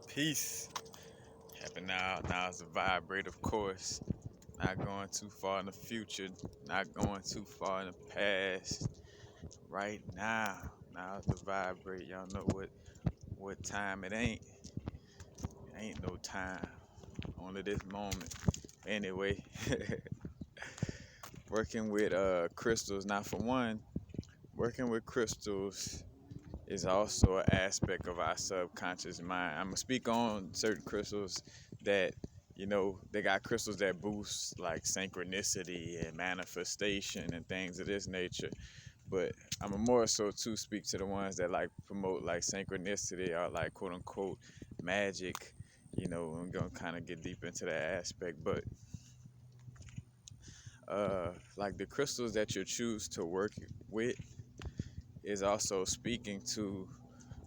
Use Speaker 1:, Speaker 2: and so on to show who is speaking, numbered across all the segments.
Speaker 1: Peace. Happen now. Now it's a vibrate, of course. Not going too far in the future. Not going too far in the past. Right now. Now it's a vibrate. Y'all know what time it ain't. Ain't no time. Only this moment. Anyway, working with crystals. Now for one, working with crystals is also an aspect of our subconscious mind. I'm gonna speak on certain crystals that, they got crystals that boost like synchronicity and manifestation and things of this nature. But I'm a more so to speak to the ones that like promote like synchronicity or like quote unquote magic. I'm gonna kind of get deep into that aspect, but like the crystals that you choose to work with is also speaking to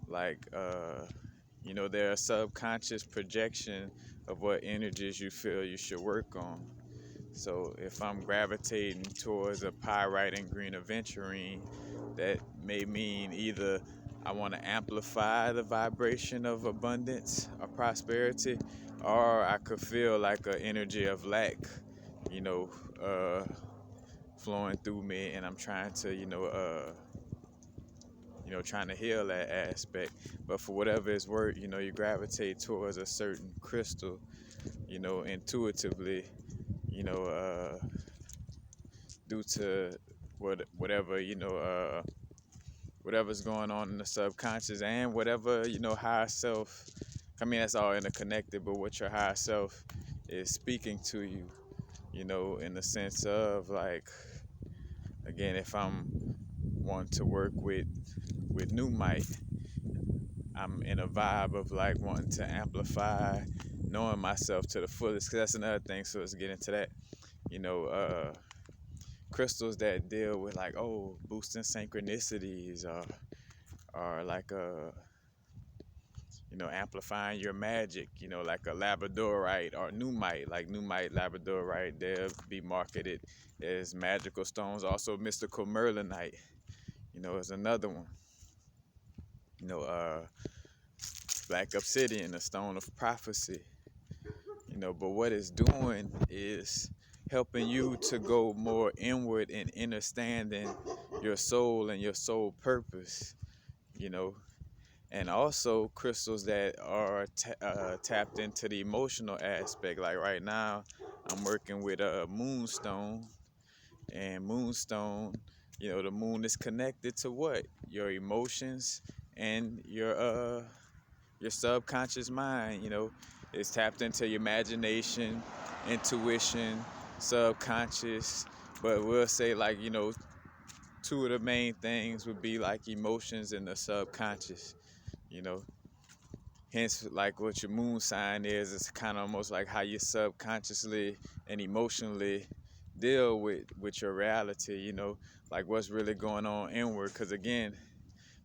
Speaker 1: like their subconscious projection of what energies you feel you should work on. So if I'm gravitating towards a pyrite and green aventurine, that may mean either I want to amplify the vibration of abundance or prosperity, or I could feel like an energy of lack, you know flowing through me, and I'm trying to trying to heal that aspect. But for whatever it's worth, you gravitate towards a certain crystal, intuitively, you know, uh, due to whatever's going on in the subconscious and whatever, higher self. I mean, that's all interconnected, but what your higher self is speaking to you, in the sense of like, again, if I'm wanting to work with new might, I'm in a vibe of like wanting to amplify knowing myself to the fullest, because that's another thing. So let's get into that. You know, crystals that deal with like, boosting synchronicities, or like amplifying your magic, like a labradorite or numite, like numite, labradorite, they'll be marketed as magical stones. Also mystical merlinite, is another one. You know, black obsidian, a stone of prophecy. But what it's doing is helping you to go more inward in understanding your soul and your soul purpose, you know. And also crystals that are tapped into the emotional aspect. Like right now, I'm working with a moonstone, and moonstone, the moon is connected to what? Your emotions and your subconscious mind. It's tapped into your imagination, intuition, subconscious. But we'll say like, two of the main things would be like emotions and the subconscious, you know. Hence, like what your moon sign is, it's kind of almost like how you subconsciously and emotionally deal with your reality, like what's really going on inward. Because again,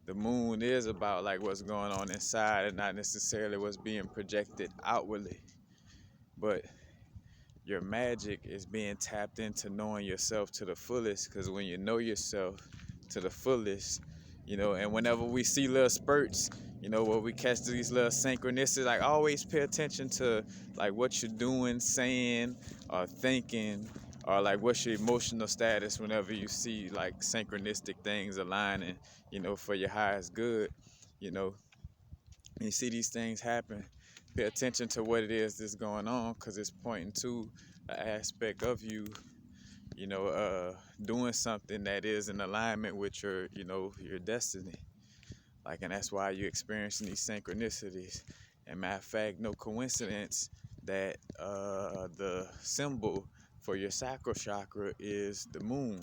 Speaker 1: the moon is about like what's going on inside and not necessarily what's being projected outwardly. But your magic is being tapped into knowing yourself to the fullest, because when you know yourself to the fullest, and whenever we see little spurts, where we catch these little synchronicities, like always pay attention to like what you're doing, saying, or thinking, or like what's your emotional status whenever you see like synchronistic things aligning, for your highest good. When you see these things happen, pay attention to what it is that's going on, because it's pointing to an aspect of you, doing something that is in alignment with your destiny. Like, and that's why you're experiencing these synchronicities. And matter of fact, no coincidence that the symbol for your sacral chakra is the moon,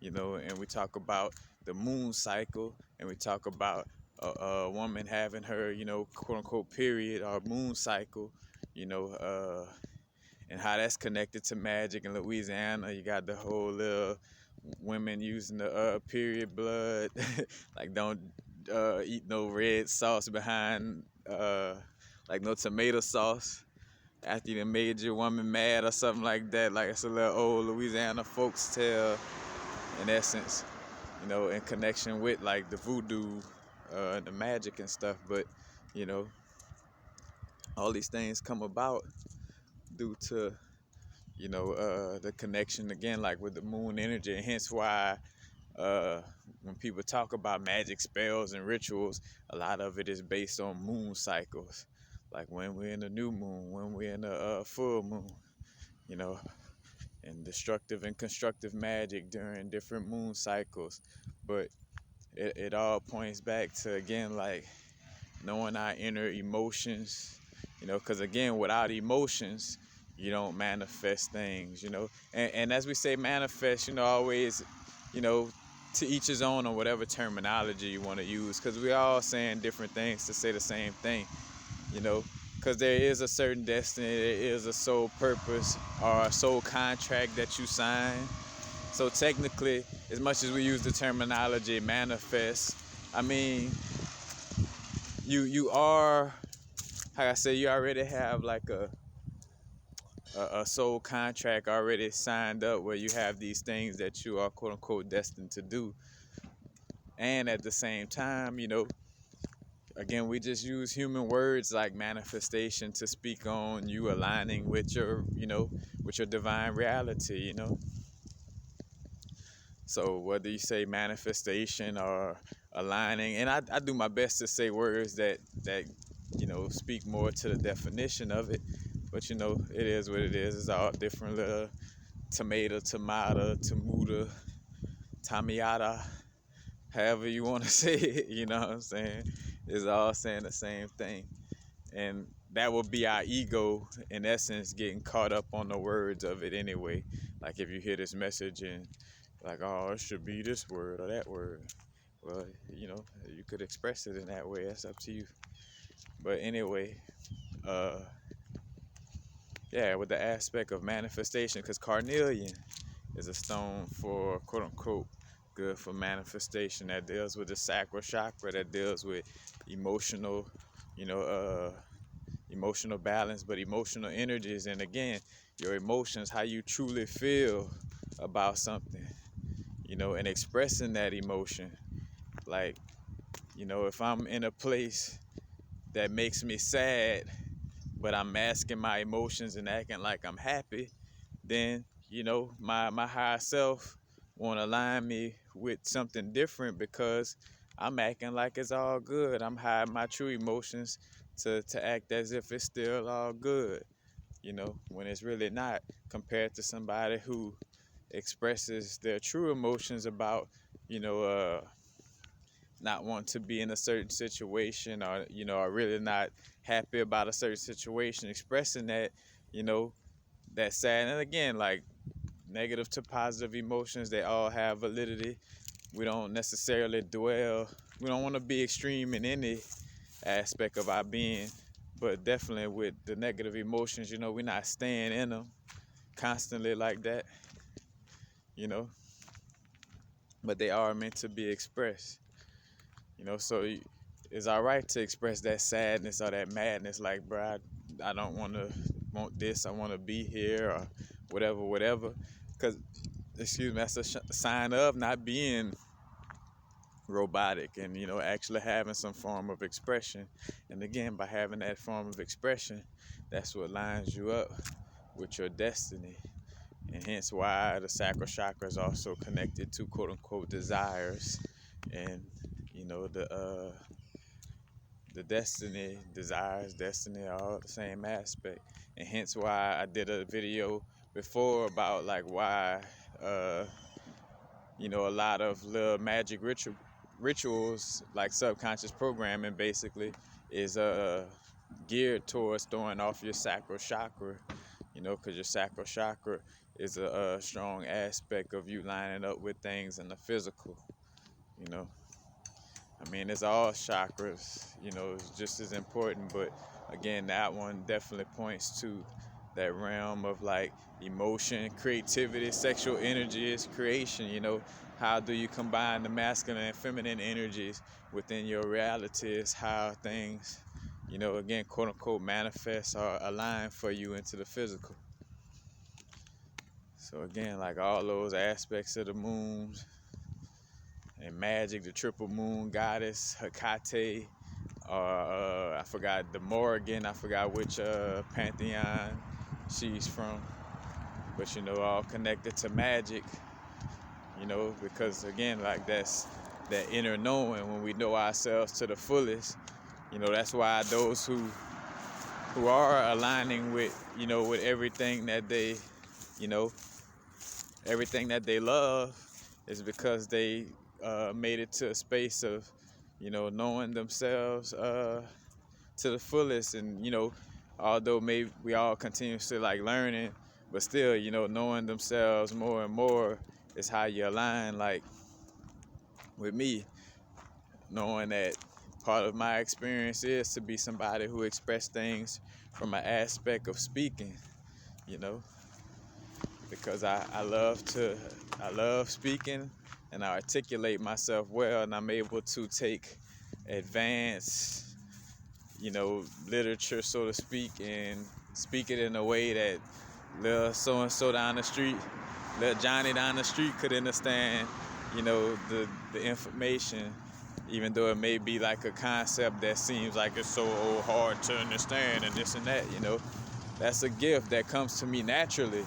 Speaker 1: and we talk about the moon cycle, and we talk about a woman having her, quote unquote, period or moon cycle, and how that's connected to magic in Louisiana. You got the whole little women using the period blood, like don't eat no red sauce behind, like no tomato sauce after you made your woman mad or something like that. Like it's a little old Louisiana folks tale in essence, in connection with like the voodoo, the magic and stuff. But, you know, All these things come about due to, the connection again, like with the moon energy, and hence why uh, when people talk about magic spells and rituals, a lot of it is based on moon cycles, like when we're in a new moon, when we're in a full moon, you know, and destructive and constructive magic during different moon cycles. But it all points back to, again, like knowing our inner emotions, because again, without emotions, you don't manifest things, and as we say manifest, always, you know to each his own, or whatever terminology you want to use, because we all saying different things to say the same thing, you know because there is a certain destiny, there is a soul purpose or a soul contract that you sign. So technically, as much as we use the terminology manifest, I mean, you are, like I said, you already have like a soul contract already signed up, where you have these things that you are quote unquote destined to do. And at the same time, again, we just use human words like manifestation to speak on you aligning with your divine reality. So whether you say manifestation or aligning, and I do my best to say words that speak more to the definition of it, but it is what it is. It's all different. Tomato, tamuta, tamiata, however you want to say it. You know what I'm saying? It's all saying the same thing, and that will be our ego, in essence, getting caught up on the words of it anyway. Like if you hear this message and like, oh, it should be this word or that word. Well, you could express it in that way. That's up to you. But anyway, uh, yeah, with the aspect of manifestation, because carnelian is a stone for quote unquote good for manifestation, that deals with the sacral chakra, that deals with emotional, you know, uh, emotional balance, but emotional energies, and again, your emotions, how you truly feel about something, and expressing that emotion. Like, if I'm in a place that makes me sad, but I'm masking my emotions and acting like I'm happy, then my higher self won't align me with something different, because I'm acting like it's all good. I'm hiding my true emotions to act as if it's still all good, when it's really not, compared to somebody who expresses their true emotions about, you know, uh, not wanting to be in a certain situation, or, are really not happy about a certain situation, expressing that, you know, that sad. And again, like negative to positive emotions, they all have validity. We don't necessarily dwell, we don't want to be extreme in any aspect of our being, but definitely with the negative emotions, we're not staying in them constantly like that, you know, but they are meant to be expressed, so it's all right to express that sadness or that madness, like, bro, I don't want this, I want to be here, or whatever, because, excuse me, that's a sign of not being robotic, and actually having some form of expression. And again, by having that form of expression, that's what lines you up with your destiny, and hence why the sacral chakra is also connected to quote unquote desires, and the destiny, desires, destiny, are all the same aspect. And hence why I did a video before about like why a lot of little magic rituals, like subconscious programming, basically is geared towards throwing off your sacral chakra, because your sacral chakra is a strong aspect of you lining up with things in the physical. you know I mean, it's all chakras, it's just as important, but again, that one definitely points to that realm of like emotion, creativity, sexual energy is creation. How do you combine the masculine and feminine energies within your reality is how things, again, quote unquote, manifest or align for you into the physical. So again, like all those aspects of the moon and Magick, the triple moon goddess, Hecate, I forgot the Morgan, I forgot which pantheon she's from, but all connected to magic, because again, like that's that inner knowing. When we know ourselves to the fullest, that's why those who are aligning with with everything that they you know everything that they love, is because they made it to a space of knowing themselves to the fullest. And although maybe we all continuously like learning, but still knowing themselves more and more is how you align. Like with me, knowing that part of my experience is to be somebody who express things from an aspect of speaking, you know because I love speaking, and I articulate myself well, and I'm able to take advanced literature, so to speak, and speak it in a way that little so and so down the street, little Johnny down the street could understand the information, even though it may be like a concept that seems like it's so hard to understand and this and that. That's a gift that comes to me naturally.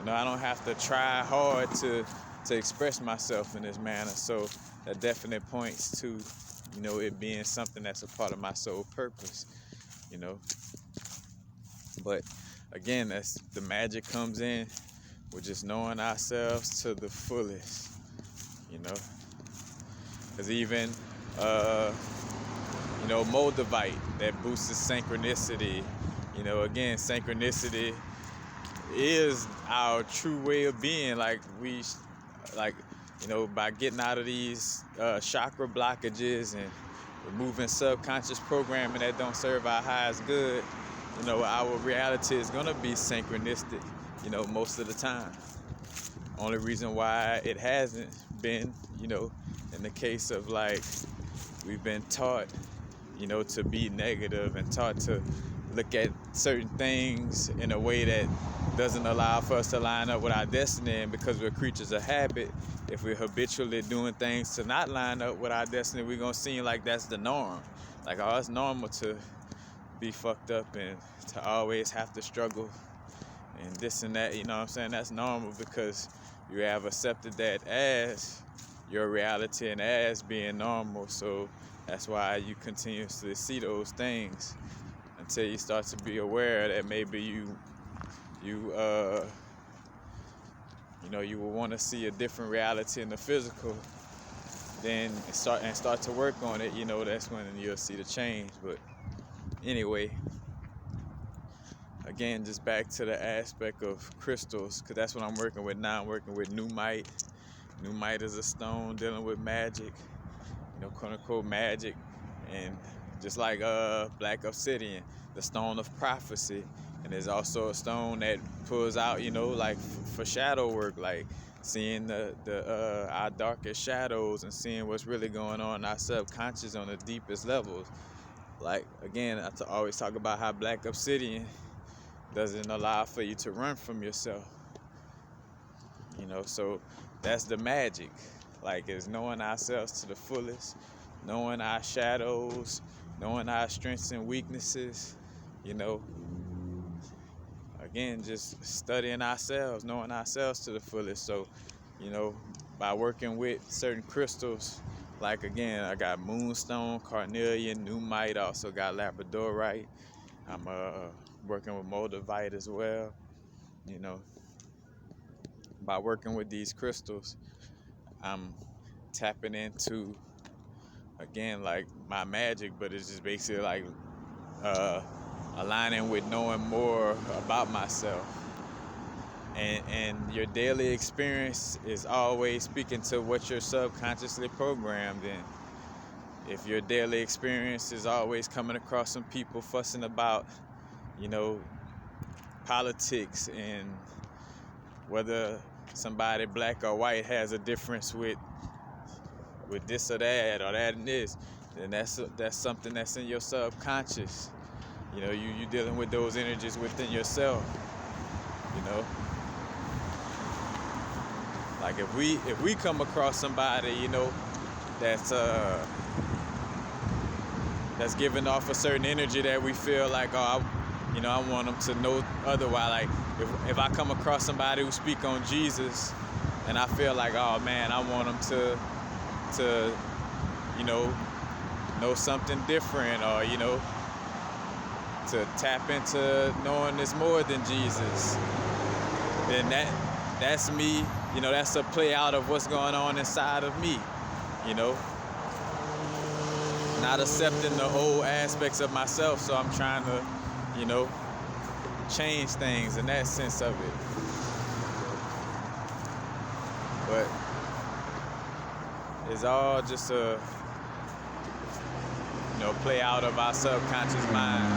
Speaker 1: I don't have to try hard to express myself in this manner. So that definitely points to, it being something that's a part of my soul purpose, But again, that's the magic comes in with just knowing ourselves to the fullest, Because even, Moldavite, that boosts synchronicity. Again, synchronicity is our true way of being. Like by getting out of these chakra blockages and removing subconscious programming that don't serve our highest good, our reality is gonna be synchronistic, most of the time. Only reason why it hasn't been, in the case of like we've been taught, to be negative and taught to look at certain things in a way that doesn't allow for us to line up with our destiny. And because we're creatures of habit, if we're habitually doing things to not line up with our destiny, we're gonna seem like that's the norm. Like, oh, it's normal to be fucked up and to always have to struggle and this and that. What I'm saying? That's normal because you have accepted that as your reality and as being normal. So that's why you continuously see those things until you start to be aware that maybe you will want to see a different reality in the physical. Then start to work on it. That's when you'll see the change. But anyway, again, just back to the aspect of crystals, because that's what I'm working with now. I'm working with Numite. Numite is a stone dealing with magic, quote unquote magic, and just like black obsidian, the stone of prophecy. And there's also a stone that pulls out, like for shadow work, like seeing our darkest shadows and seeing what's really going on in our subconscious on the deepest levels. Like, again, I always talk about how black obsidian doesn't allow for you to run from yourself. So that's the magic. Like, is knowing ourselves to the fullest, knowing our shadows, knowing our strengths and weaknesses, Again, just studying ourselves, knowing ourselves to the fullest. So, by working with certain crystals, like, again, I got moonstone, carnelian, numite, also got labradorite. I'm working with moldavite as well. By working with these crystals, I'm tapping into, again, like my magic, but it's just basically like aligning with knowing more about myself. And your daily experience is always speaking to what you're subconsciously programmed in. If your daily experience is always coming across some people fussing about, politics and whether somebody black or white has a difference with this or that and this, then that's something that's in your subconscious. You dealing with those energies within yourself. Like if we come across somebody, that's that's giving off a certain energy that we feel like, oh, I want them to know otherwise. Like if I come across somebody who speak on Jesus, and I feel like, oh man, I want them to know something different, or to tap into knowing there's more than Jesus. Then that's me. That's a play out of what's going on inside of me. Not accepting the old aspects of myself, so I'm trying to, change things in that sense of it. But it's all just a, play out of our subconscious mind.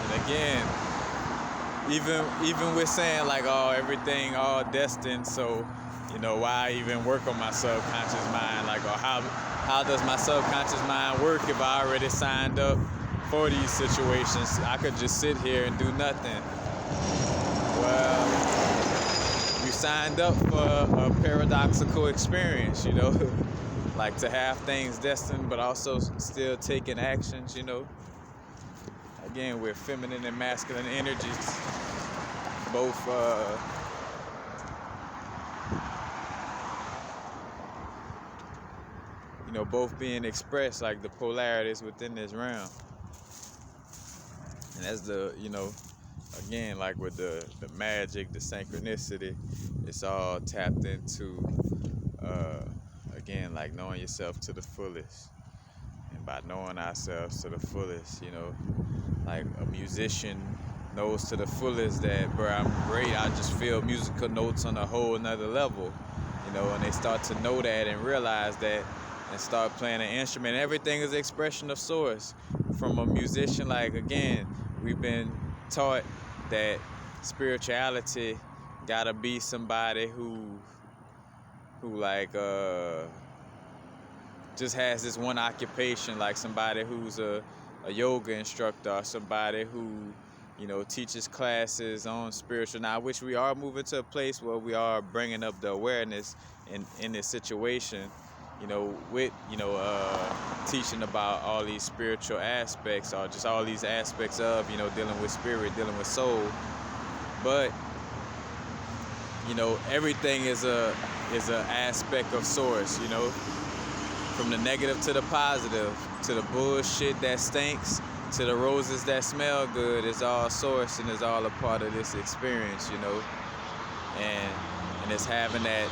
Speaker 1: And again, even with saying like, oh, everything all destined, so why even work on my subconscious mind? Like, or how does my subconscious mind work if I already signed up for these situations? I could just sit here and do nothing. Well, you signed up for a paradoxical experience, like to have things destined but also still taking actions, Again, with feminine and masculine energies, both both being expressed, like the polarities within this realm. And that's the, again, like with the magic, the synchronicity, it's all tapped into, again, like knowing yourself to the fullest. And by knowing ourselves to the fullest, like a musician knows to the fullest that, bro, I'm great. I just feel musical notes on a whole nother level, and they start to know that and realize that and start playing an instrument. Everything is an expression of source. From a musician, like, again, we've been taught that spirituality gotta be somebody who like just has this one occupation, like somebody who's a yoga instructor, or somebody who teaches classes on spiritual. Now, which we are moving to a place where we are bringing up the awareness in this situation, with teaching about all these spiritual aspects, or just all these aspects of dealing with spirit, dealing with soul. But everything is a aspect of source, from the negative to the positive, to the bullshit that stinks, to the roses that smell good. It's all source, and it's all a part of this experience, and it's having that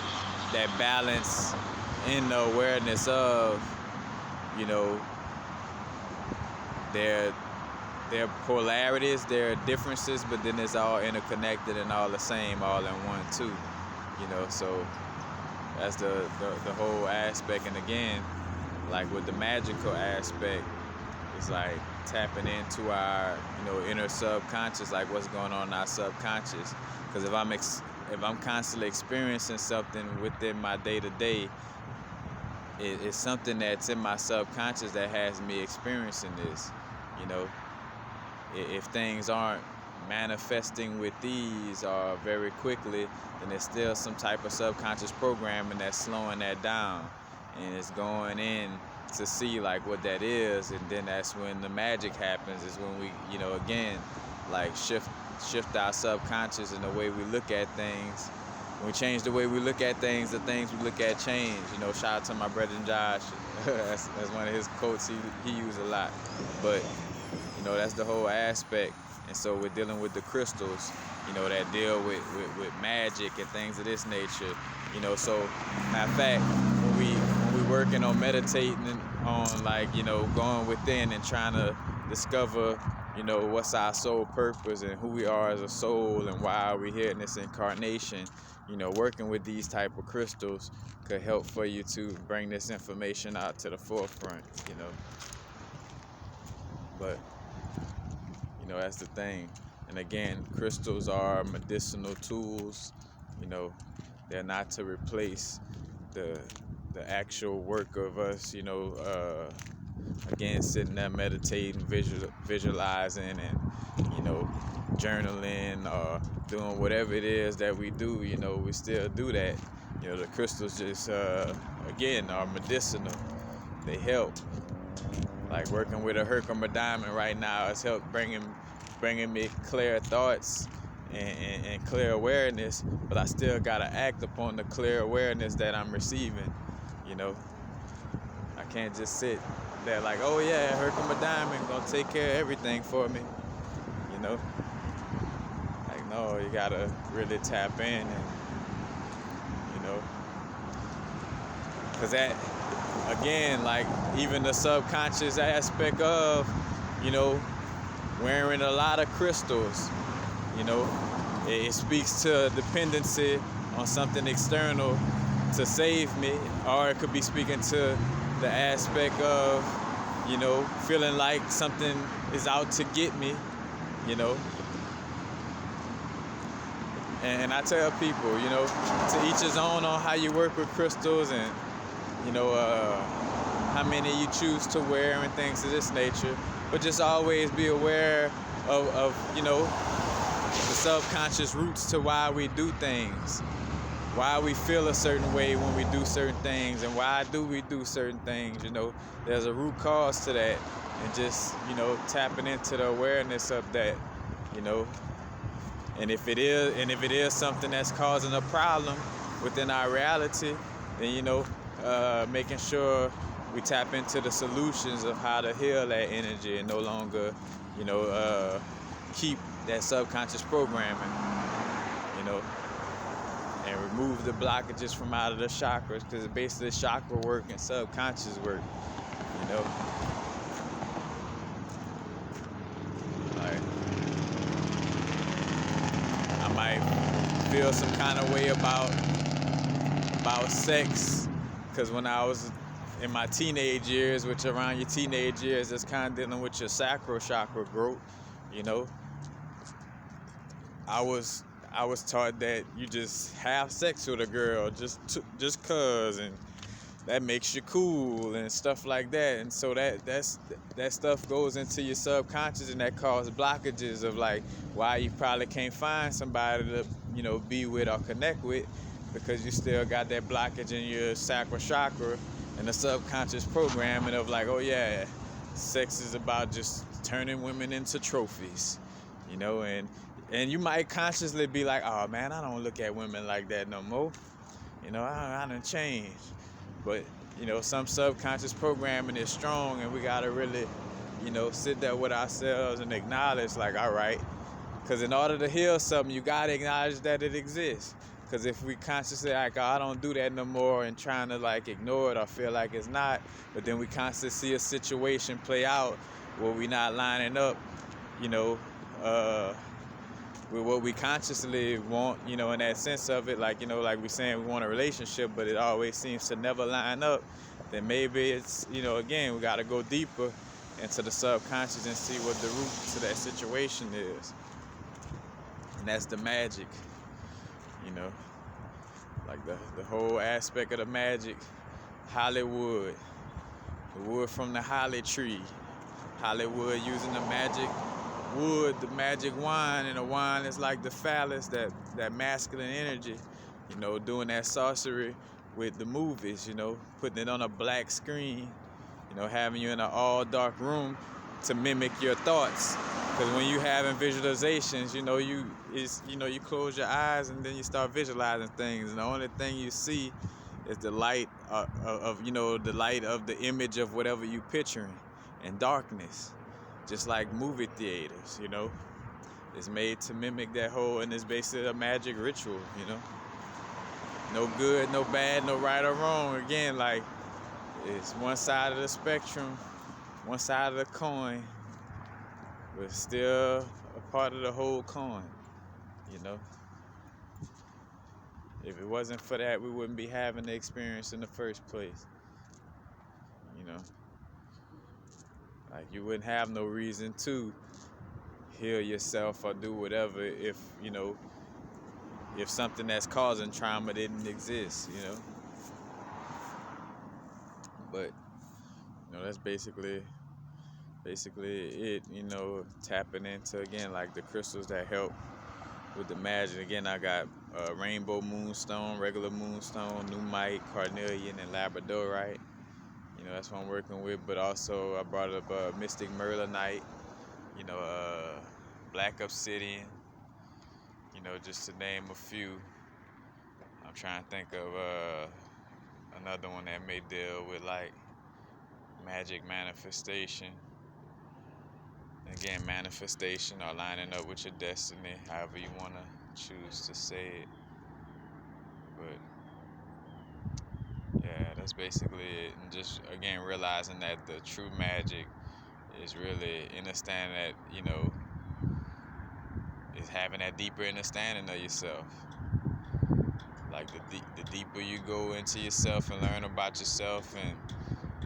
Speaker 1: balance in the awareness of their polarities, their differences, but then it's all interconnected and all the same, all in one too, so that's the whole aspect. And again, like with the magical aspect, it's like tapping into our inner subconscious, like what's going on in our subconscious. Because if I'm constantly experiencing something within my day-to-day, it's something that's in my subconscious that has me experiencing this. If things aren't manifesting with ease or very quickly, then there's still some type of subconscious programming that's slowing that down, and it's going in to see like what that is. And then that's when the magic happens, is when we again, like shift our subconscious and the way we look at things. When we change the way we look at things, the things we look at change. Shout out to my brother Josh. that's one of his quotes he used a lot. But that's the whole aspect. And so we're dealing with the crystals, that deal with magic and things of this nature. So matter of fact, when we working on meditating on, like, going within and trying to discover, what's our soul purpose and who we are as a soul and why are we here in this incarnation, working with these type of crystals could help for you to bring this information out to the forefront, But, that's the thing. And again, crystals are medicinal tools. They're not to replace the actual work of us, again, sitting there meditating, visualizing, and, journaling or doing whatever it is that we do, you know, we still do that. You know, the crystals just, again, are medicinal. They help. Like working with a Herkimer diamond right now has helped bringing me clear thoughts and clear awareness, but I still gotta act upon the clear awareness that I'm receiving. You know, I can't just sit there like, oh yeah, Herkimer diamond gonna take care of everything for me. You know, like no, you gotta really tap in and, you know, because that, again, like even the subconscious aspect of, you know, wearing a lot of crystals, you know, it speaks to dependency on something external to save me, or it could be speaking to the aspect of, you know, feeling like something is out to get me, you know. And I tell people, you know, to each his own on how you work with crystals and, you know, how many you choose to wear and things of this nature. But just always be aware of you know, the subconscious roots to why we do things, why we feel a certain way when we do certain things, and why do we do certain things. You know, there's a root cause to that, and just, you know, tapping into the awareness of that, you know. And if it is something that's causing a problem within our reality, then, you know, making sure we tap into the solutions of how to heal that energy and no longer, you know, keep that subconscious programming, you know, and remove the blockages from out of the chakras, because it's basically chakra work and subconscious work, you know. Like, I might feel some kind of way about sex, because when I was in my teenage years, which around your teenage years, it's kind of dealing with your sacral chakra growth, you know. I was taught that you just have sex with a girl just cause, and that makes you cool and stuff like that. And so that stuff goes into your subconscious, and that causes blockages of like why you probably can't find somebody to, you know, be with or connect with, because you still got that blockage in your sacral chakra and the subconscious programming of like, oh yeah, sex is about just turning women into trophies, you know. And you might consciously be like, oh man, I don't look at women like that no more, you know, I done changed. But, you know, some subconscious programming is strong, and we gotta really, you know, sit there with ourselves and acknowledge like, all right, because in order to heal something, you gotta acknowledge that it exists. Because if we consciously like, oh, I don't do that no more, and trying to like ignore it or feel like it's not, but then we constantly see a situation play out where we not lining up, you know, with what we consciously want, you know, in that sense of it, like, you know, like we saying we want a relationship, but it always seems to never line up, then maybe it's, you know, again, we got to go deeper into the subconscious and see what the root to that situation is. And that's the magic, you know, like the whole aspect of the magic. Hollywood, the wood from the holly tree, Hollywood using the magic wood, the magic wine, and the wine is like the phallus, that masculine energy, you know, doing that sorcery with the movies, you know, putting it on a black screen, you know, having you in an all dark room to mimic your thoughts. Because when you having visualizations, you know, you close your eyes and then you start visualizing things, and the only thing you see is the light of you know, the light of the image of whatever you picturing, and darkness. Just like movie theaters, you know, it's made to mimic that whole, and it's basically a magic ritual, you know. No good, no bad, no right or wrong. Again, like, it's one side of the spectrum, one side of the coin, but still a part of the whole coin, you know. If it wasn't for that, we wouldn't be having the experience in the first place, you know. Like, you wouldn't have no reason to heal yourself or do whatever if, you know, if something that's causing trauma didn't exist, you know. But, you know, that's basically basically it, tapping into, again, like the crystals that help with the magic. Again, I got rainbow moonstone, regular moonstone, pneumite, carnelian, and labradorite. That's what I'm working with. But also I brought up mystic merlinite, black obsidian, just to name a few. I'm trying to think of another one that may deal with like magic manifestation. Again, manifestation or lining up with your destiny, however you want to choose to say it. But yeah, that's basically it. And just, again, realizing that the true magic is really understanding that, is having that deeper understanding of yourself. Like the deeper you go into yourself and learn about yourself, and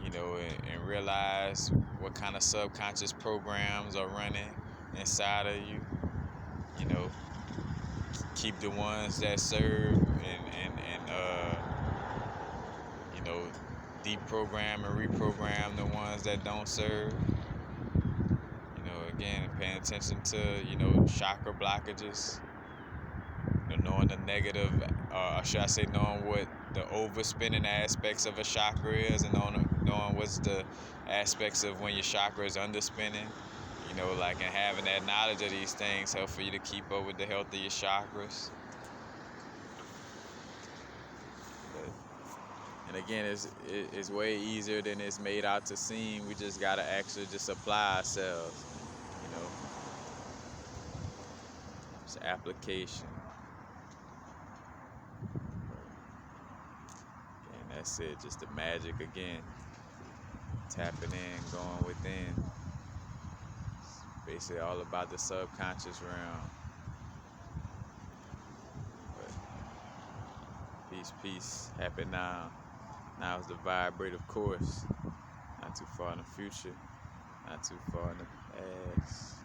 Speaker 1: and realize what kind of subconscious programs are running inside of you, you know, keep the ones that serve, and deprogram and reprogram the ones that don't serve. Again, paying attention to chakra blockages, knowing the negative, or should I say, knowing what the overspinning aspects of a chakra is, and knowing what's the aspects of when your chakra is underspinning. And having that knowledge of these things help for you to keep up with the health of your chakras. And again, it's way easier than it's made out to seem. We just gotta actually just apply ourselves. It's application. And that's it. Just the magic again. Tapping in, going within. It's basically all about the subconscious realm. But peace. Happy now. Now is the vibrative course. Not too far in the future. Not too far in the past.